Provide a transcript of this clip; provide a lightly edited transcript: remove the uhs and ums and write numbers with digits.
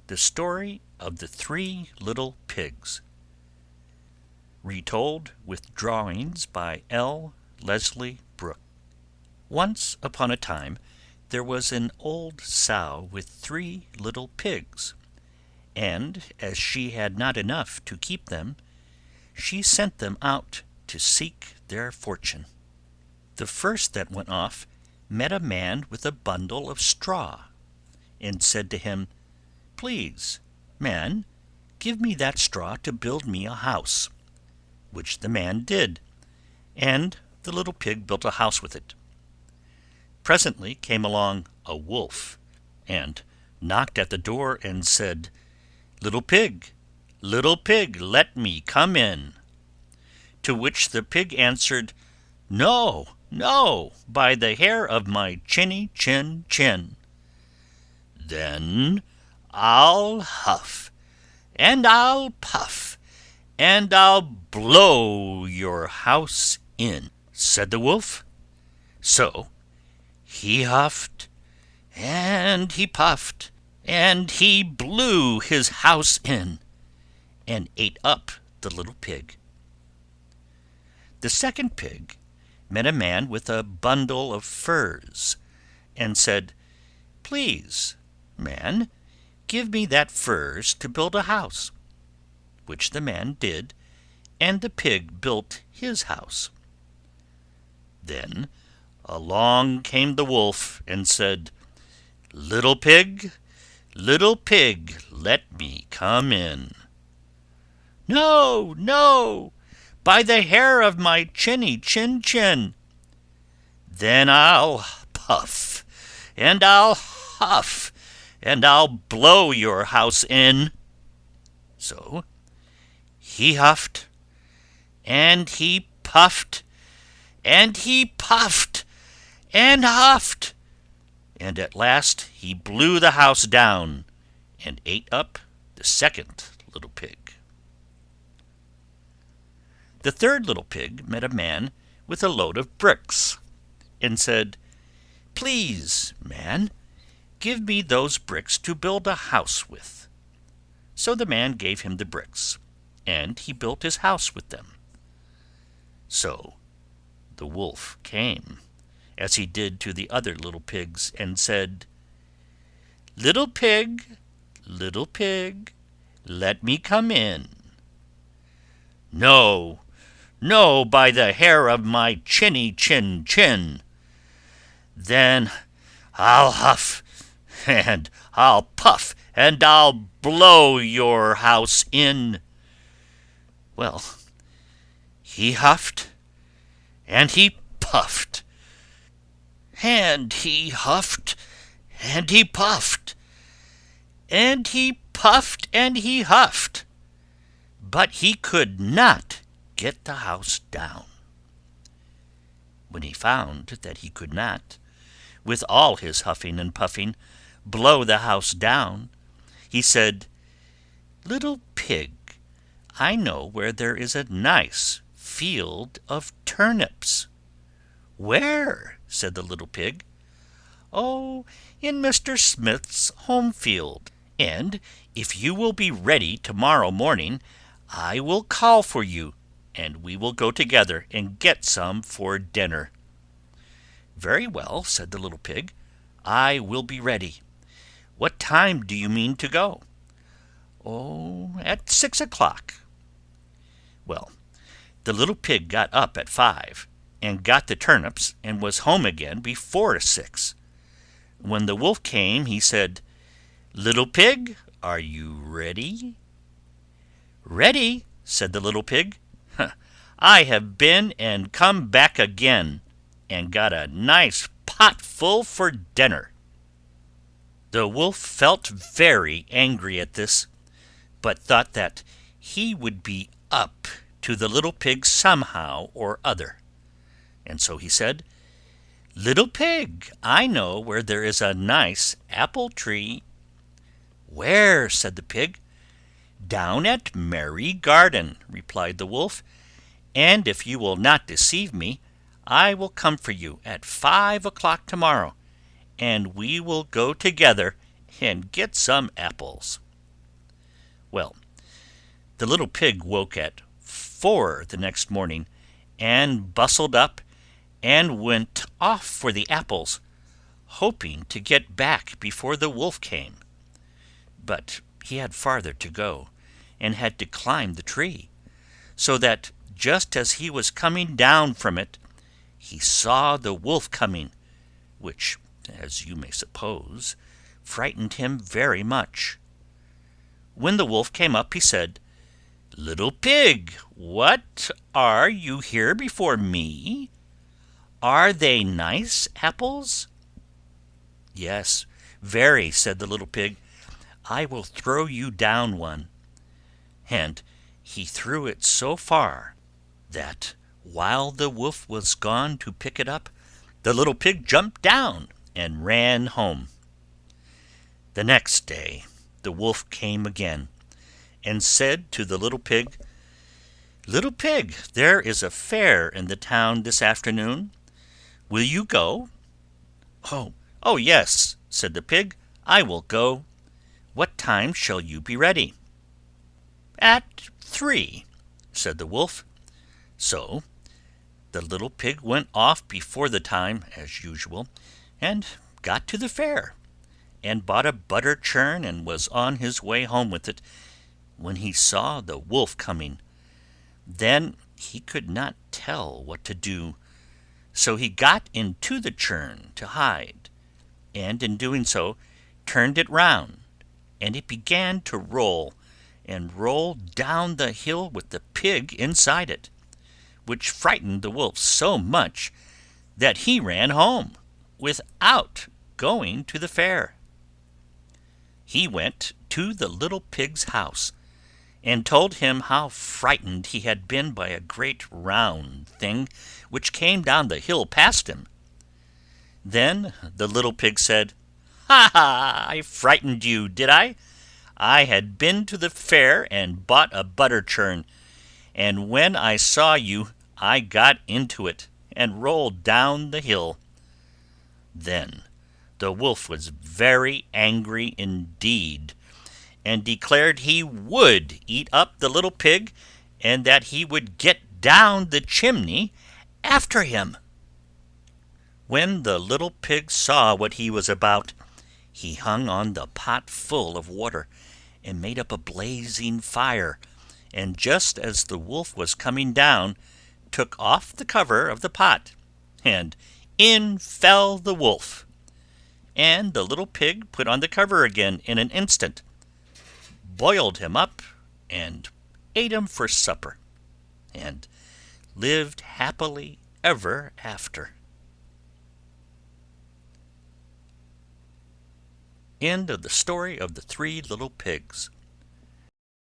The Story of the Three Little Pigs. Retold with drawings by L. Leslie Brooke. Once upon a time there was an old sow with 3 little pigs, and as she had not enough to keep them, she sent them out to seek their fortune. The first that went off met a man with a bundle of straw, and said to him, "Please, man, give me that straw to build me a house," which the man did, and the little pig built a house with it. Presently came along a wolf, and knocked at the door and said, little pig, let me come in." To which the pig answered, "No, no, by the hair of my chinny chin chin." "Then I'll huff, and I'll puff, and I'll blow your house in," said the wolf. So he huffed, and he puffed, and he blew his house in, and ate up the little pig. The second pig met a man with a bundle of furs, and said, "Please, man, give me that furs to build a house," which the man did, and the pig built his house. Then along came the wolf, and said, little pig, let me come in." "No, no, by the hair of my chinny chin chin." "Then I'll puff, and I'll huff, and I'll blow your house in." So he huffed, and he puffed, and he puffed, and huffed, and at last he blew the house down, and ate up the second little pig. The third little pig met a man with a load of bricks, and said, "Please, man, give me those bricks to build a house with." So the man gave him the bricks, and he built his house with them. So the wolf came, as he did to the other little pigs, and said, little pig, let me come in." "No, no, by the hair of my chinny chin chin." "Then I'll huff, and I'll puff, and I'll blow your house in." Well, he huffed, and he puffed, and he huffed, and he puffed, and he puffed, and he huffed, but he could not get the house down. When he found that he could not, with all his huffing and puffing, blow the house down, he said, little pig, I know where there is a nice field of turnips." "Where?" said the little pig. "Oh, in Mr. Smith's home field, and if you will be ready tomorrow morning, I will call for you, and we will go together and get some for dinner." "Very well," said the little pig, "I will be ready. What time do you mean to go?" "Oh, at 6 o'clock." Well, the little pig got up at 5, and got the turnips, and was home again before 6. When the wolf came, he said, little pig, are you ready?" "Ready," said the little pig. "I have been and come back again, and got a nice pot full for dinner." The wolf felt very angry at this, but thought that he would be up to the little pig somehow or other, and so he said, little pig, I know where there is a nice apple tree." "Where?" said the pig. "Down at Merry Garden," replied the wolf, "and if you will not deceive me, I will come for you at 5 o'clock tomorrow, and we will go together and get some apples." Well, the little pig woke at 4 the next morning, and bustled up and went off for the apples, hoping to get back before the wolf came. But he had farther to go, and had to climb the tree, so that just as he was coming down from it, he saw the wolf coming, which, as you may suppose, frightened him very much. When the wolf came up, he said, "Little pig, what, are you here before me? Are they nice apples?" "Yes, very," said the little pig. "I will throw you down one." And he threw it so far that, while the wolf was gone to pick it up, the little pig jumped down and ran home. The next day the wolf came again, and said to the little pig, "Little pig, there is a fair in the town this afternoon. Will you go?" "Oh, yes," said the pig, "I will go. What time shall you be ready?" "At 3," said the wolf. So the little pig went off before the time, as usual, and got to the fair, and bought a butter churn, and was on his way home with it, when he saw the wolf coming. Then he could not tell what to do, so he got into the churn to hide, and in doing so turned it round, and it began to roll, and roll down the hill with the pig inside it, which frightened the wolf so much that he ran home without going to the fair. He went to the little pig's house, and told him how frightened he had been by a great round thing which came down the hill past him. Then the little pig said, "Ha ha! I frightened you, did I? I had been to the fair and bought a butter churn, and when I saw you I got into it and rolled down the hill." Then the wolf was very angry indeed, and declared he would eat up the little pig, and that he would get down the chimney after him. When the little pig saw what he was about, he hung on the pot full of water, and made up a blazing fire, and just as the wolf was coming down, took off the cover of the pot, and in fell the wolf, and the little pig put on the cover again in an instant, boiled him up, and ate him for supper, and lived happily ever after. End of the story of the 3 little pigs.